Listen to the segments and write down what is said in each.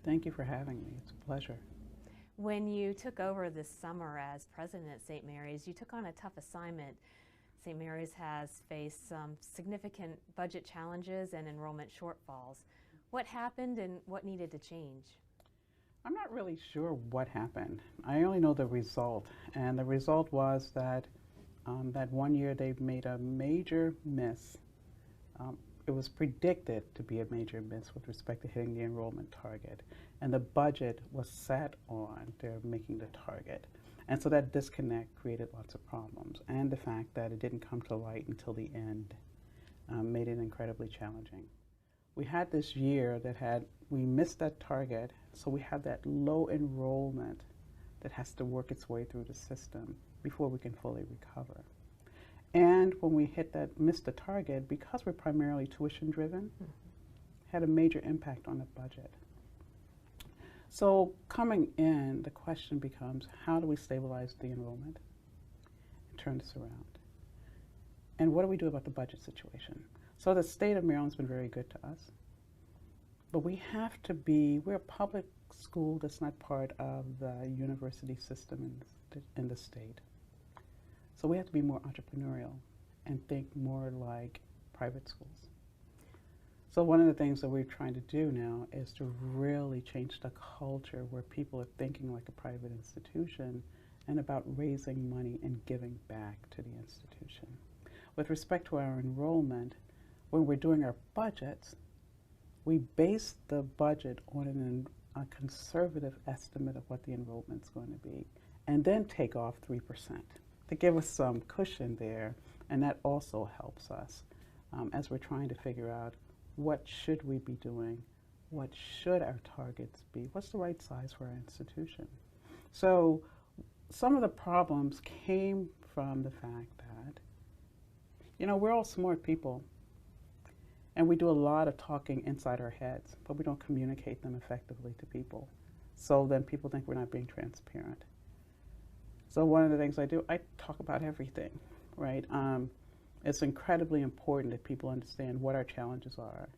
Thank you for having me. It's a pleasure. When you took over this summer as president at St. Mary's, you took on a tough assignment. St. Mary's has faced some significant budget challenges and enrollment shortfalls. What happened and what needed to change? I'm not really sure what happened. I only know the result, and the result was that that one year they made a major miss. Um, it was predicted to be a major miss with respect to hitting the enrollment target, and the budget was set on their making the target. And so that disconnect created lots of problems, and the fact that it didn't come to light until the end made it incredibly challenging. We had this year we missed that target, so we had that low enrollment that has to work its way through the system before we can fully recover. And when we missed the target, because we're primarily tuition driven, had a major impact on the budget. So coming in, the question becomes, how do we stabilize the enrollment and turn this around? And what do we do about the budget situation? So the state of Maryland's been very good to us, but we're a public school that's not part of the university system in the state. So we have to be more entrepreneurial and think more like private schools. So one of the things that we're trying to do now is to really change the culture where people are thinking like a private institution and about raising money and giving back to the institution. With respect to our enrollment, when we're doing our budgets, we base the budget on a conservative estimate of what the enrollment's going to be, and then take off 3% to give us some cushion there, and that also helps us as we're trying to figure out what should we be doing, what should our targets be, what's the right size for our institution. So some of the problems came from the fact that, we're all smart people, and we do a lot of talking inside our heads, but we don't communicate them effectively to people. So then people think we're not being transparent. So one of the things I do, I talk about everything, right? It's incredibly important that people understand what our challenges are,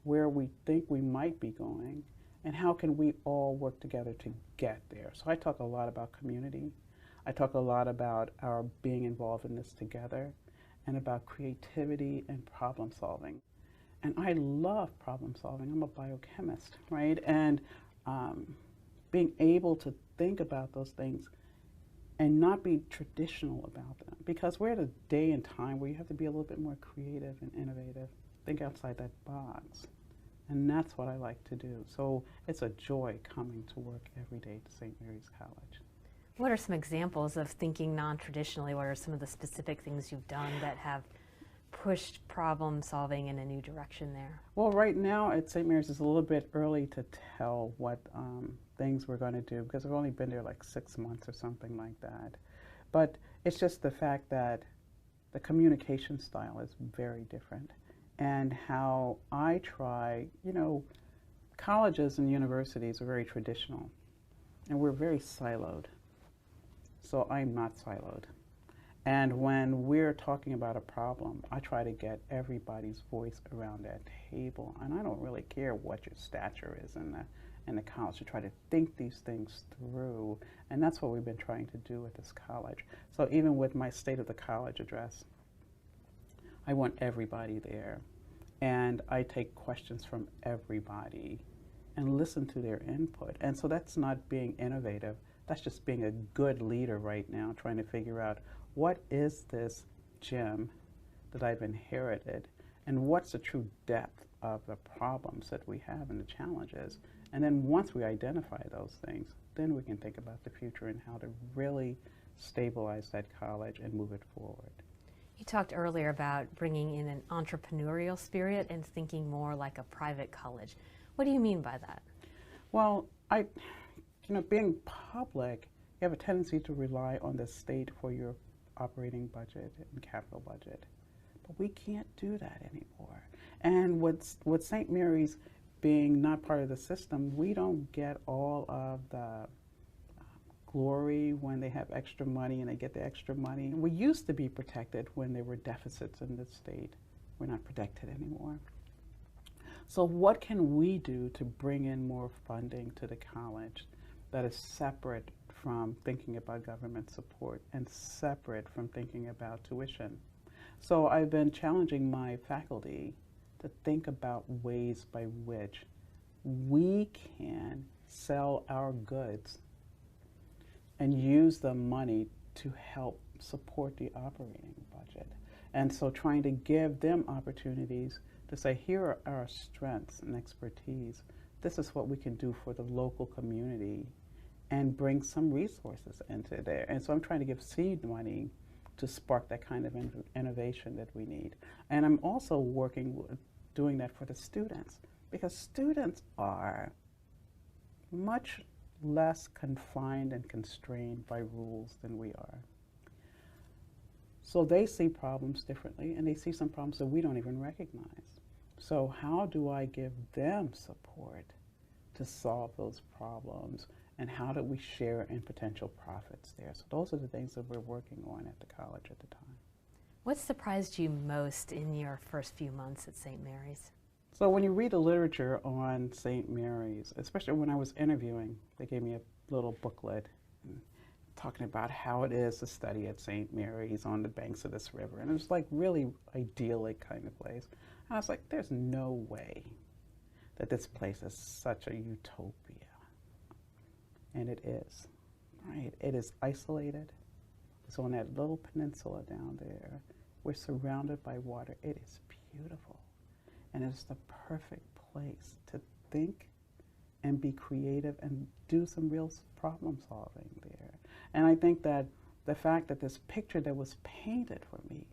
where we think we might be going, and how can we all work together to get there. So I talk a lot about community. I talk a lot about our being involved in this together, and about creativity and problem solving. And I love problem solving. I'm a biochemist, right? And being able to think about those things and not be traditional about them. Because we're at a day and time where you have to be a little bit more creative and innovative, think outside that box. And that's what I like to do. So it's a joy coming to work every day to St. Mary's College. What are some examples of thinking non-traditionally? What are some of the specific things you've done that have pushed problem solving in a new direction there? Well, right now at St. Mary's it's a little bit early to tell what things we're going to do because we've only been there like 6 months or something like that. But it's just the fact that the communication style is very different, and how I try, colleges and universities are very traditional, and we're very siloed. So I'm not siloed. And when we're talking about a problem, I try to get everybody's voice around that table. And I don't really care what your stature is in the college. To try to think these things through. And that's what we've been trying to do at this college. So even with my State of the College address, I want everybody there. And I take questions from everybody and listen to their input. And so that's not being innovative. That's just being a good leader right now, trying to figure out what is this gem that I've inherited, and what's the true depth of the problems that we have and the challenges. And then once we identify those things, then we can think about the future and how to really stabilize that college and move it forward. You talked earlier about bringing in an entrepreneurial spirit and thinking more like a private college. What do you mean by that? Well, being public, you have a tendency to rely on the state for your operating budget and capital budget. But we can't do that anymore. And with St. Mary's being not part of the system, we don't get all of the glory when they have extra money and they get the extra money. We used to be protected when there were deficits in the state. We're not protected anymore. So what can we do to bring in more funding to the college that is separate from thinking about government support and separate from thinking about tuition? So I've been challenging my faculty to think about ways by which we can sell our goods and use the money to help support the operating budget. And so trying to give them opportunities to say, here are our strengths and expertise. This is what we can do for the local community and bring some resources into there. And so I'm trying to give seed money to spark that kind of innovation that we need. And I'm also doing that for the students, because students are much less confined and constrained by rules than we are. So they see problems differently, and they see some problems that we don't even recognize. So how do I give them support to solve those problems, and how do we share in potential profits there? So those are the things that we're working on at the college at the time. What surprised you most in your first few months at St. Mary's? So when you read the literature on St. Mary's, especially when I was interviewing, they gave me a little booklet talking about how it is to study at St. Mary's on the banks of this river. And it was like really idyllic kind of place. And I was like, there's no way that this place is such a utopia. And it is, right? It is isolated. It's on that little peninsula down there. We're surrounded by water. It is beautiful. And it's the perfect place to think and be creative and do some real problem solving there. And I think that the fact that this picture that was painted for me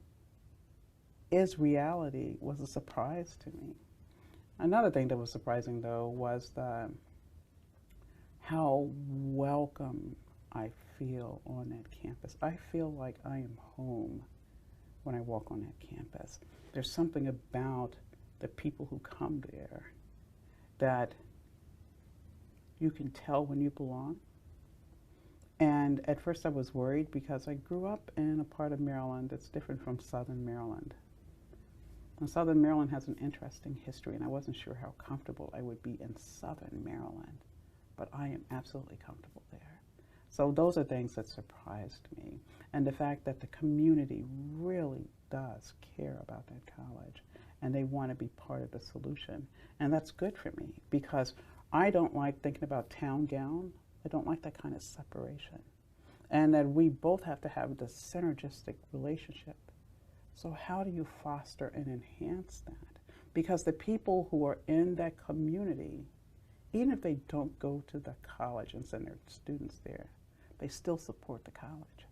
is reality was a surprise to me. Another thing that was surprising, though, was how welcome I feel on that campus. I feel like I am home when I walk on that campus. There's something about the people who come there that you can tell when you belong. And at first I was worried because I grew up in a part of Maryland that's different from Southern Maryland. And Southern Maryland has an interesting history, and I wasn't sure how comfortable I would be in Southern Maryland, but I am absolutely comfortable there. So those are things that surprised me. And the fact that the community really does care about that college, and they want to be part of the solution. And that's good for me, because I don't like thinking about town gown. I don't like that kind of separation. And that we both have to have this synergistic relationship. So how do you foster and enhance that? Because the people who are in that community, even if they don't go to the college and send their students there, they still support the college.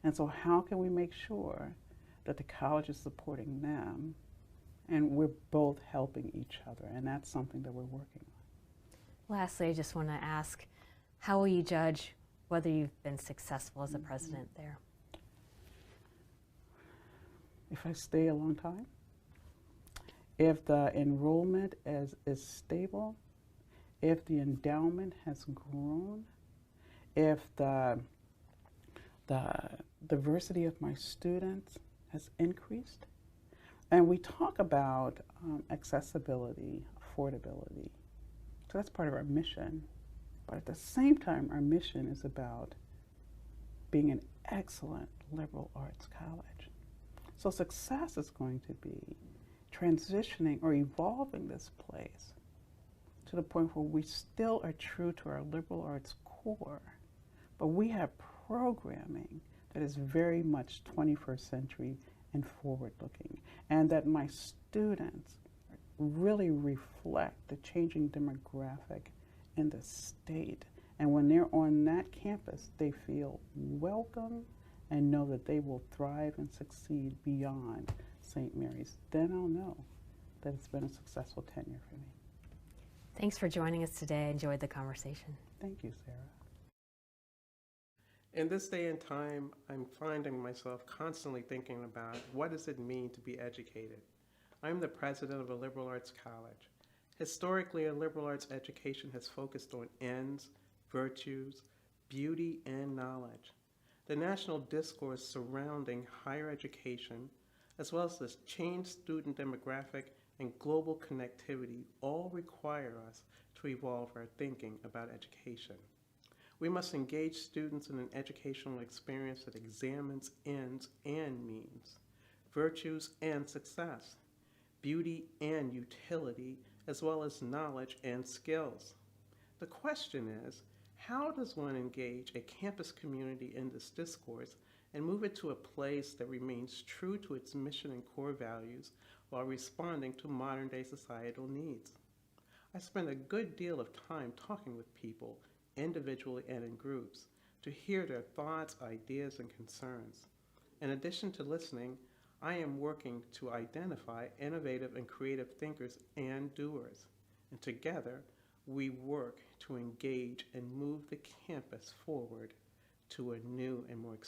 And so how can we make sure that the college is supporting them and we're both helping each other? And that's something that we're working on. Lastly, I just want to ask, how will you judge whether you've been successful as a president there? If I stay a long time, if the enrollment is stable, if the endowment has grown, if the diversity of my students has increased, and we talk about accessibility, affordability. So that's part of our mission. But at the same time, our mission is about being an excellent liberal arts college. So success is going to be transitioning or evolving this place to the point where we still are true to our liberal arts core, but we have programming that is very much 21st century and forward-looking, and that my students really reflect the changing demographic in the state. And when they're on that campus, they feel welcome and know that they will thrive and succeed beyond St. Mary's. Then I'll know that it's been a successful tenure for me. Thanks for joining us today. I enjoyed the conversation. Thank you, Sarah. In this day and time, I'm finding myself constantly thinking about what does it mean to be educated. I'm the president of a liberal arts college. Historically, a liberal arts education has focused on ends, virtues, beauty, and knowledge. The national discourse surrounding higher education, as well as the changed student demographic and global connectivity all require us to evolve our thinking about education. We must engage students in an educational experience that examines ends and means, virtues and success, beauty and utility, as well as knowledge and skills. The question is, how does one engage a campus community in this discourse and move it to a place that remains true to its mission and core values while responding to modern-day societal needs? I spend a good deal of time talking with people, individually and in groups, to hear their thoughts, ideas, and concerns. In addition to listening, I am working to identify innovative and creative thinkers and doers. And together, we work to engage and move the campus forward to a new and more exciting